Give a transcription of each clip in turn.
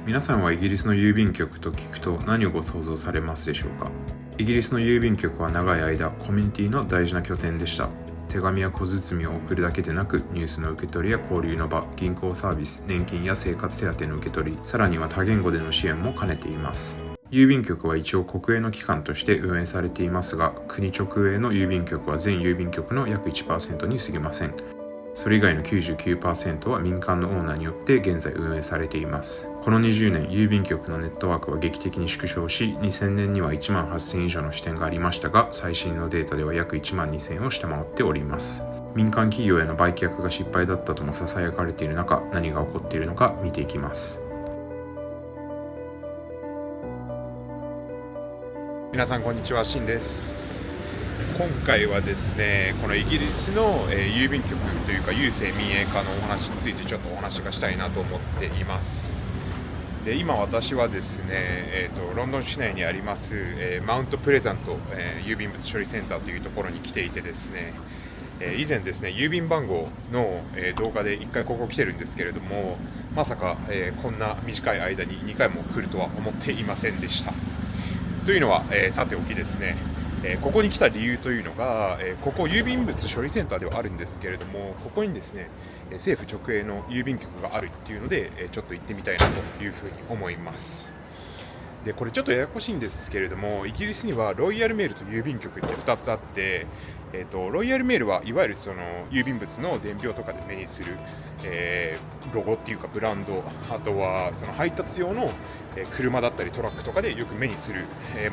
皆さんはイギリスの郵便局と聞くと何をご想像されますでしょうか。イギリスの郵便局は長い間コミュニティの大事な拠点でした。手紙や小包を送るだけでなく、ニュースの受け取りや交流の場、銀行サービス、年金や生活手当の受け取り、さらには多言語での支援も兼ねています。郵便局は一応国営の機関として運営されていますが、国直営の郵便局は全郵便局の約 1% に過ぎません。それ以外の 99% は民間のオーナーによって現在運営されています。この20年、郵便局のネットワークは劇的に縮小し、2000年には1万8000以上の支店がありましたが、最新のデータでは約1万2000を下回っております。民間企業への売却が失敗だったとも囁かれている中、何が起こっているのか見ていきます。皆さんこんにちは、シンです。今回はですね、このイギリスの郵便局というか郵政民営化のお話についてちょっとお話がしたいなと思っています。で、今私はですね、ロンドン市内にあります、マウントプレザント、郵便物処理センターというところに来ていてですね、以前ですね、郵便番号の、動画で1回ここ来てるんですけれども、まさか、こんな短い間に2回も来るとは思っていませんでした。というのは、さておきですね、ここに来た理由というのが、ここ郵便物処理センターではあるんですけれども、ここにですね、政府直営の郵便局があるっていうので、ちょっと行ってみたいなというふうに思います。で、これちょっとややこしいんですけれども、イギリスにはロイヤルメールと郵便局って2つあって、ロイヤルメールはいわゆるその郵便物の伝票とかで目にする、ロゴっていうかブランド、あとはその配達用の車だったりトラックとかでよく目にする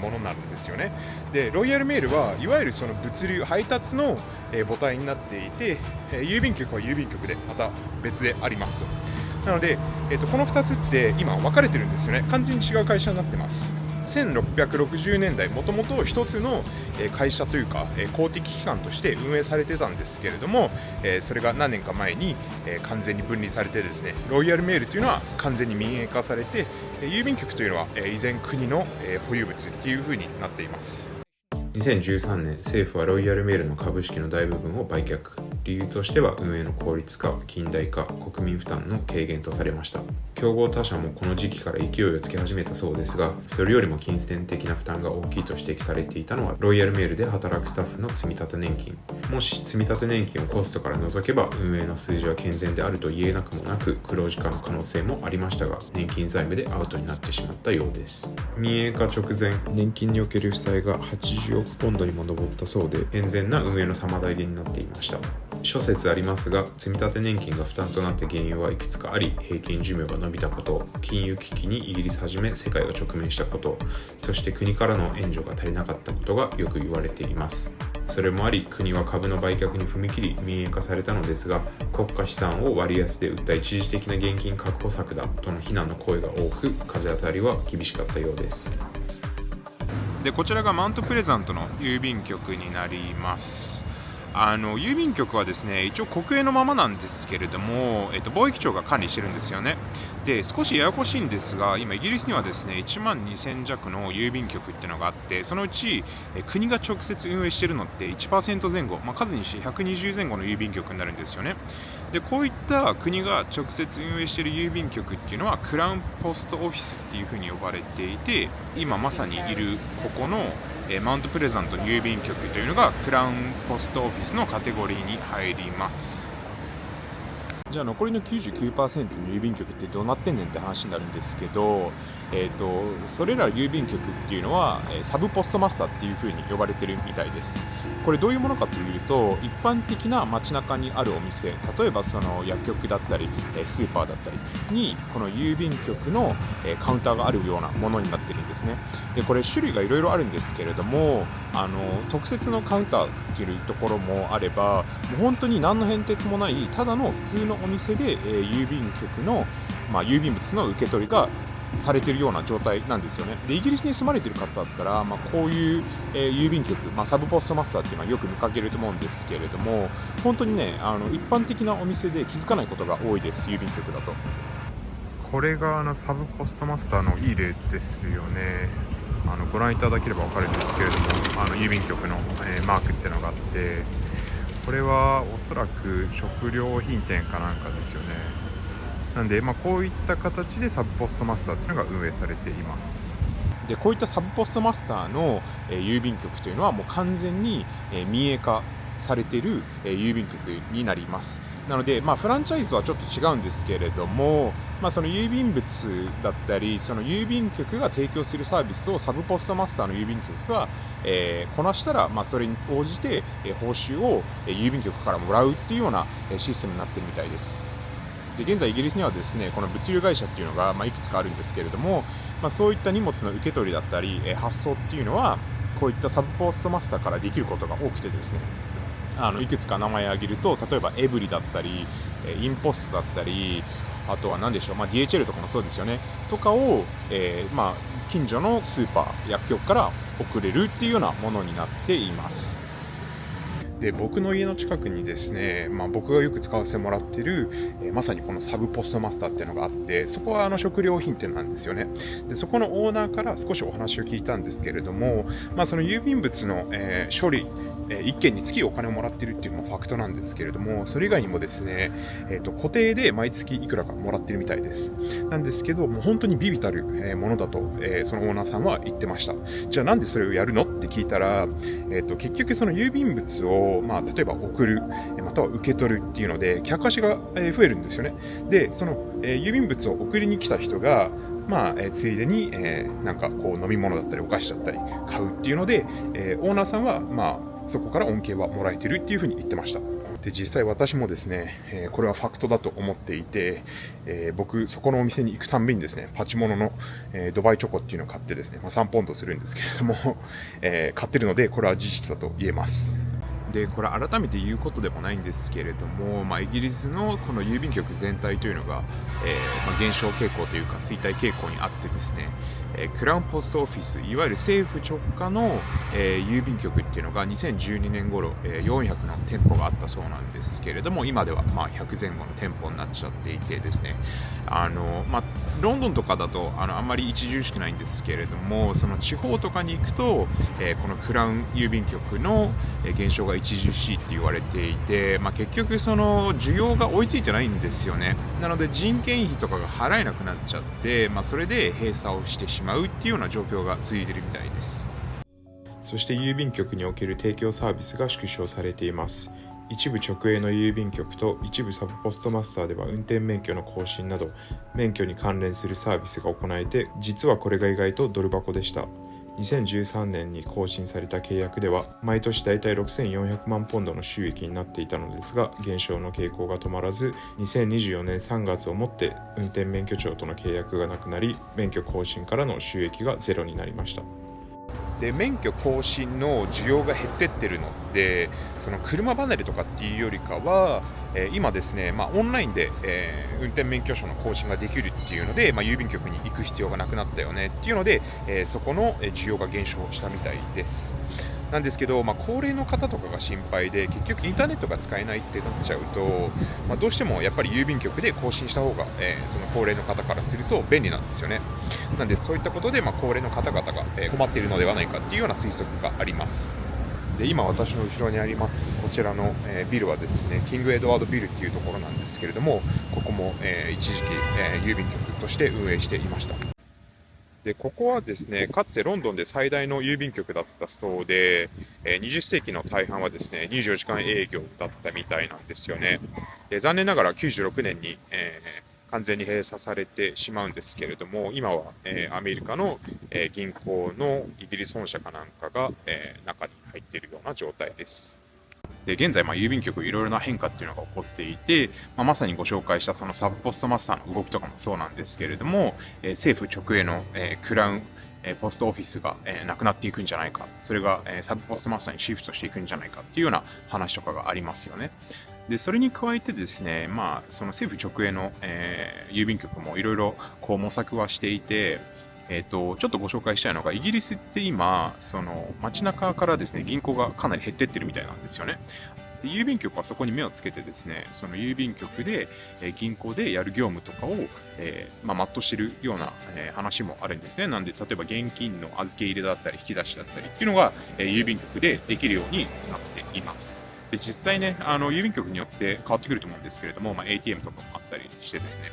ものになるんですよね。で、ロイヤルメールはいわゆるその物流配達の母体になっていて、郵便局は郵便局でまた別でありますと。なので、この2つって今分かれてるんですよね。完全に違う会社になってます。1660年代、もともと一つの会社というか公的機関として運営されてたんですけれども、それが何年か前に完全に分離されてですね、ロイヤルメールというのは完全に民営化されて、郵便局というのは依然国の保有物というふうになっています。2013年、政府はロイヤルメールの株式の大部分を売却。理由としては運営の効率化、近代化、国民負担の軽減とされました。競合他社もこの時期から勢いをつけ始めたそうですが、それよりも金銭的な負担が大きいと指摘されていたのはロイヤルメールで働くスタッフの積立年金。もし積立年金をコストから除けば運営の数字は健全であると言えなくもなく、黒字化の可能性もありましたが、年金財務でアウトになってしまったようです。民営化直前、年金における負債が80億ポンドにも上ったそうで、健全な運営の妨げになっていました。諸説ありますが、積立年金が負担となった原因はいくつかあり、平均寿命が伸びたこと、金融危機にイギリスはじめ世界が直面したこと、そして国からの援助が足りなかったことがよく言われています。それもあり、国は株の売却に踏み切り民営化されたのですが、国家資産を割安で売った一時的な現金確保策だとの非難の声が多く、風当たりは厳しかったようです。で、こちらがマウントプレザントの郵便局になります。郵便局はですね、一応国営のままなんですけれども、貿易庁が管理してるんですよね。で、少しややこしいんですが、今イギリスにはですね、1万2000弱の郵便局っていうのがあって、そのうち国が直接運営しているのって1% 前後、数にして120前後の郵便局になるんですよね。で、こういった国が直接運営している郵便局っていうのはクラウンポストオフィスっていうふうに呼ばれていて、今まさにいるここのマウントプレザント郵便局というのがクラウンポストオフィスのカテゴリーに入ります。じゃあ残りの 99% の郵便局ってどうなってんねんって話になるんですけど、それら郵便局っていうのはサブポストマスターっていう風に呼ばれてるみたいです。これどういうものかというと、一般的な街中にあるお店、例えばその薬局だったりスーパーだったりにこの郵便局のカウンターがあるようなものになってるんですね。で、これ種類がいろいろあるんですけれども、特設のカウンターっていうところもあれば、もう本当に何の変哲もないただの普通のお店で郵便局の、郵便物の受け取りがされているような状態なんですよね。で、イギリスに住まれている方だったら、こういう、郵便局、サブポストマスターっていうのはよく見かけると思うんですけれども、本当にね、一般的なお店で気づかないことが多いです、郵便局だと。これがサブポストマスターのいい例ですよね。ご覧いただければ分かるんですけれども、郵便局の、マークっていうのがあって、これはおそらく食料品店かなんかですよね。なんで、こういった形でサブポストマスターっていうのが運営されています。でこういったサブポストマスターの、郵便局というのはもう完全に、民営化されている、郵便局になります。なので、フランチャイズとはちょっと違うんですけれども、その郵便物だったり、その郵便局が提供するサービスをサブポストマスターの郵便局が、こなしたら、それに応じて、報酬を、郵便局からもらうっていうような、システムになっているみたいです。で現在イギリスにはですねこの物流会社っていうのが、いくつかあるんですけれども、そういった荷物の受け取りだったり、発送っていうのはこういったサブポストマスターからできることが多くてですね、いくつか名前を挙げると、例えばエブリだったり、インポストだったり、あとは何でしょう、DHL とかもそうですよねとかを、近所のスーパー薬局から送れるっていうようなものになっています。で僕の家の近くにですね、僕がよく使わせてもらっている、まさにこのサブポストマスターっていうのがあって、そこは食料品店なんですよね。でそこのオーナーから少しお話を聞いたんですけれども、その郵便物の、処理1件につきお金をもらっているっていうのもファクトなんですけれども、それ以外にもですね、固定で毎月いくらかもらっているみたいです。なんですけど、もう本当にビビたるものだと、そのオーナーさんは言ってました。じゃあなんでそれをやるのって聞いたら、結局その郵便物を例えば送るまたは受け取るっていうので客足が増えるんですよね。でその郵便物を送りに来た人がついでになんかこう飲み物だったりお菓子だったり買うっていうのでオーナーさんはそこから恩恵はもらえてるっていうふうに言ってました。で実際私もですね、これはファクトだと思っていて、僕そこのお店に行くたんびにですねパチモノの、ドバイチョコっていうのを買ってですね、3ポンドするんですけれども、買ってるのでこれは事実だと言えます。でこれ改めて言うことでもないんですけれども、イギリスのこの郵便局全体というのが、減少傾向というか衰退傾向にあってですね、クラウンポストオフィス、いわゆる政府直下の、郵便局っていうのが2012年頃、400の店舗があったそうなんですけれども、今では100前後の店舗になっちゃっていてですね、ロンドンとかだとあんまり著しくないんですけれども、その地方とかに行くと、このクラウン郵便局の減少が著しいって言われていて、結局その需要が追いついてないんですよね。なので人件費とかが払えなくなっちゃって、それで閉鎖をしてしまうっていうような状況が続いているみたいです。そして郵便局における提供サービスが縮小されています。一部直営の郵便局と一部サブポストマスターでは運転免許の更新など免許に関連するサービスが行えて、実はこれが意外とドル箱でした。2013年に更新された契約では毎年だいたい6400万ポンドの収益になっていたのですが、減少の傾向が止まらず、2024年3月をもって運転免許証との契約がなくなり、免許更新からの収益がゼロになりました。で免許更新の需要が減ってってるので、その車離れとかっていうよりかは、今ですね、オンラインで、運転免許証の更新ができるっていうので、郵便局に行く必要がなくなったよねっていうので、そこの需要が減少したみたいです。なんですけど、高齢の方とかが心配で、結局インターネットが使えないってなっちゃうと、どうしてもやっぱり郵便局で更新した方が、その高齢の方からすると便利なんですよね。なんでそういったことで、高齢の方々が、困っているのではないかっていうような推測があります。で今私の後ろにありますこちらの、ビルはですねキングエドワードビルっていうところなんですけれども、ここも、一時期、郵便局として運営していました。でここはですねかつてロンドンで最大の郵便局だったそうで、20世紀の大半はですね24時間営業だったみたいなんですよね。で残念ながら96年に、完全に閉鎖されてしまうんですけれども、今は、アメリカの、銀行のイギリス本社かなんかが、中に入っているような状態です。で現在、郵便局いろいろな変化っていうのが起こっていて、まさにご紹介したそのサブポストマスターの動きとかもそうなんですけれども、政府直営の、クラウンポストオフィスが、なくなっていくんじゃないか、それが、サブポストマスターにシフトしていくんじゃないかっていうような話とかがありますよね。でそれに加えてですね、その政府直営の、郵便局もいろいろ模索はしていて、ちょっとご紹介したいのが、イギリスって今、その街中からですね、銀行がかなり減ってってるみたいなんですよね。で郵便局はそこに目をつけてですね、その郵便局で、銀行でやる業務とかを、全うしてるような、話もあるんですね。なんで、例えば現金の預け入れだったり、引き出しだったりっていうのが、郵便局でできるようになっています。で実際ね、郵便局によって変わってくると思うんですけれども、ATM とかもあったりしてですね、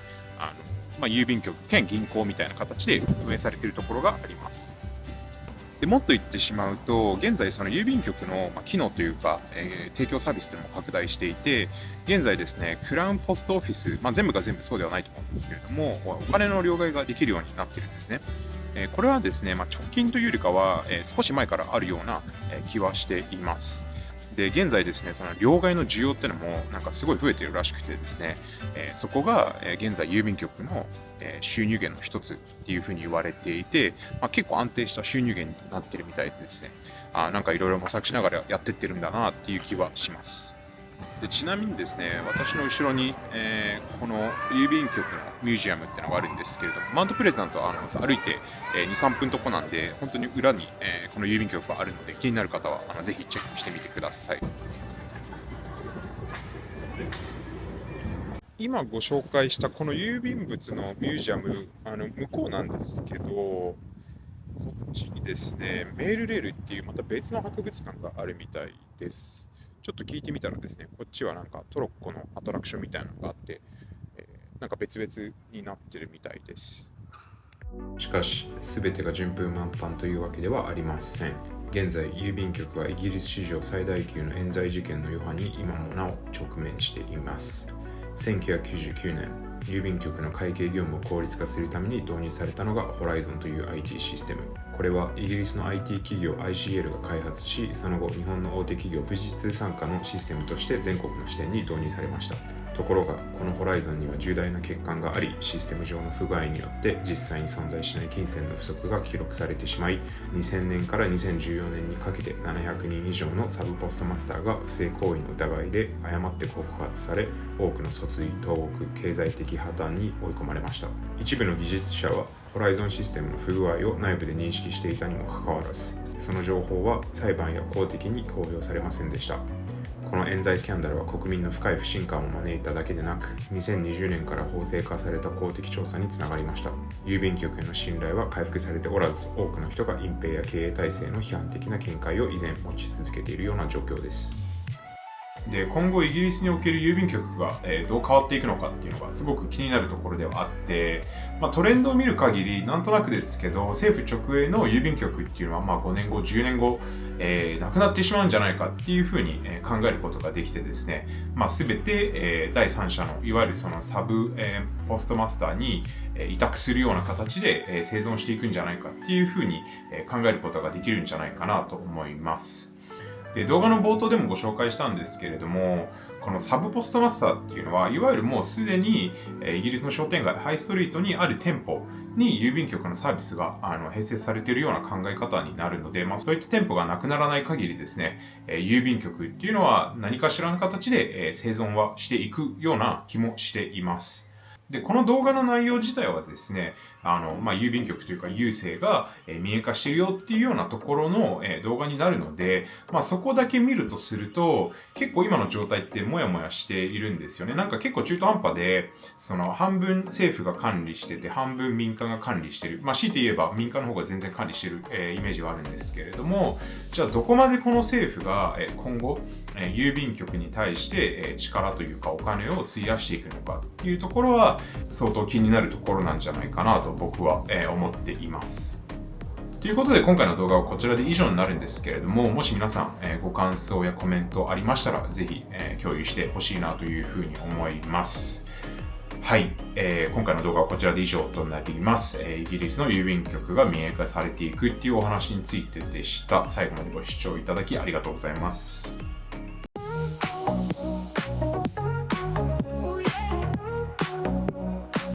郵便局兼銀行みたいな形で運営されているところがあります。でもっと言ってしまうと、現在その郵便局の機能というか、提供サービスというのも拡大していて、現在ですね、クラウンポストオフィス、全部が全部そうではないと思うんですけれども、お金の両替ができるようになっているんですね。これはですね、直近というよりかは、少し前からあるような気はしています。で、現在ですね、その両替の需要っていうのもなんかすごい増えているらしくてですね、そこが現在郵便局の収入源の一つっていうふうに言われていて、結構安定した収入源になっているみたいでですね、なんかいろいろ模索しながらやってってるんだなっていう気はします。でちなみにですね、私の後ろに、この郵便局のミュージアムっていうのがあるんですけれども、マウントプレゼントは歩いて、2、3分とこなんで、本当に裏に、この郵便局があるので、気になる方はぜひチェックしてみてください。今ご紹介したこの郵便物のミュージアム、向こうなんですけど、こっちにですね、メールレールっていうまた別の博物館があるみたいです。ちょっと聞いてみたらですね、こっちはなんかトロッコのアトラクションみたいなのがあって、なんか別々になってるみたいです。しかし、全てが順風満帆というわけではありません。現在、郵便局はイギリス史上最大級の冤罪事件の余波に今もなお直面しています。1999年、郵便局の会計業務を効率化するために導入されたのが Horizon という IT システム。これはイギリスの IT 企業 ICL が開発し、その後日本の大手企業富士通傘下のシステムとして全国の支店に導入されました。ところが、この Horizon には重大な欠陥があり、システム上の不具合によって実際に存在しない金銭の不足が記録されてしまい、2000年から2014年にかけて700人以上のサブポストマスターが不正行為の疑いで誤って告発され、多くの訴追、投獄、経済的破綻に追い込まれました。一部の技術者はホライゾンシステムの不具合を内部で認識していたにもかかわらず、その情報は裁判や公的に公表されませんでした。この冤罪スキャンダルは国民の深い不信感を招いただけでなく、2020年から法制化された公的調査につながりました。郵便局への信頼は回復されておらず、多くの人が隠蔽や経営体制の批判的な見解を依然持ち続けているような状況です。で今後イギリスにおける郵便局がどう変わっていくのかっていうのがすごく気になるところではあって、トレンドを見る限りなんとなくですけど、政府直営の郵便局っていうのは5年後10年後、なくなってしまうんじゃないかっていうふうに考えることができてですね、全て第三者のいわゆるそのサブポストマスターに委託するような形で生存していくんじゃないかっていうふうに考えることができるんじゃないかなと思います。で動画の冒頭でもご紹介したんですけれども、このサブポストマスターっていうのはいわゆるもうすでにイギリスの商店街ハイストリートにある店舗に郵便局のサービスが併設されているような考え方になるので、そういった店舗がなくならない限りですね、郵便局っていうのは何かしらの形で生存はしていくような気もしています。でこの動画の内容自体はですね、郵便局というか郵政が民営化しているよっていうようなところの動画になるので、そこだけ見るとすると結構今の状態ってモヤモヤしているんですよね。なんか結構中途半端で、その半分政府が管理してて半分民間が管理してる、強いて言えば民間の方が全然管理してるイメージはあるんですけれども、じゃあどこまでこの政府が今後郵便局に対して力というかお金を費やしていくのかっていうところは相当気になるところなんじゃないかなと僕は思っています。ということで今回の動画はこちらで以上になるんですけれども、もし皆さんご感想やコメントありましたらぜひ共有してほしいなというふうに思います。はい、今回の動画はこちらで以上となります。イギリスの郵便局が民営化されていくっていうお話についてでした。最後までご視聴いただきありがとうございます。